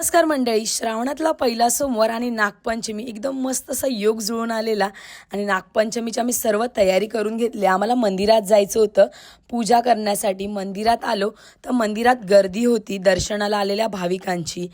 नमस्कार मंडळी, श्रावणातला पहिला सोमवार आणि नागपंचमी एकदम मस्त असा योग जुळून आलेला. आणि नागपंचमीची आम्ही सर्व तयारी करून घेतली. आम्हाला मंदिरात जायचं होतं पूजा करण्यासाठी. मंदिरात आलो तर मंदिरात गर्दी होती दर्शनाला आलेल्या भाविकांची.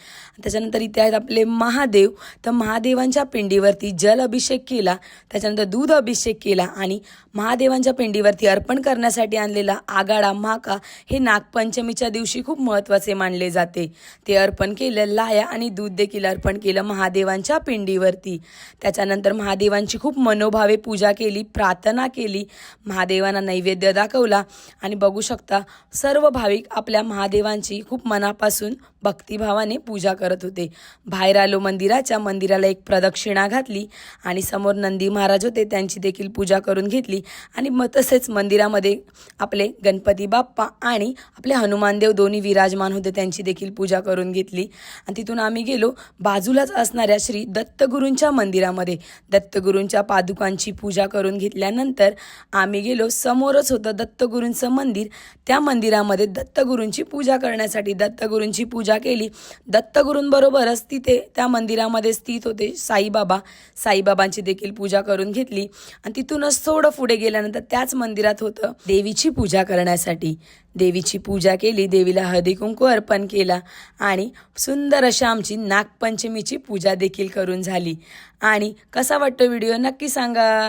त्याच्यानंतर इथे आहेत आपले महादेव. तर महादेवांच्या पिंडीवरती जल अभिषेक केला, त्याच्यानंतर दूध अभिषेक केला आणि महादेवांच्या पिंडीवरती अर्पण करण्यासाठी आणलेला आगाडा माका हे नागपंचमीच्या दिवशी खूप महत्त्वाचे मानले जाते. ते अर्पण केलं, लाया आणि दूध देखील अर्पण केलं महादेवांच्या पिंडीवरती. त्याच्यानंतर महादेवांची खूप मनोभावे पूजा केली, प्रार्थना केली, महादेवांना नैवेद्य दाखवला. आणि बघू शकता सर्व भाविक आपल्या महादेवांची खूप मनापासून भक्तिभावाने पूजा करत होते. बाहेर आलो मंदिराला एक प्रदक्षिणा घातली आणि समोर नंदी महाराज होते, त्यांची देखील पूजा करून घेतली. आणि मग तसेच मंदिरामध्ये आपले गणपती बाप्पा आणि आपले हनुमानदेव दोन्ही विराजमान होते, त्यांची देखील पूजा करून घेतली. आणि तिथून आम्ही गेलो बाजूलाच असणाऱ्या श्री दत्तगुरूंच्या मंदिरामध्ये. दत्तगुरूंच्या पादुकांची पूजा करून घेतल्यानंतर आम्ही गेलो, समोरच होतं दत्तगुरूंचं मंदिर, त्या मंदिरामध्ये दत्तगुरूंची पूजा करण्यासाठी. दत्तगुरूंची पूजा केली. दत्तगुरूंबरोबरच तिथे त्या मंदिरामध्ये स्थित होते साईबाबांची देखील पूजा करून घेतली. आणि तिथूनच थोडं पुढे गेल्यानंतर त्याच मंदिरात होतं देवीची पूजा करण्यासाठी. देवीची पूजा केली, देवीला हळदी कुंकू अर्पण केला आणि सुंदर अशा आमची नागपंचमीची पूजा देखील करून झाली. आणि कसा वाटतो व्हिडिओ नक्की सांगा.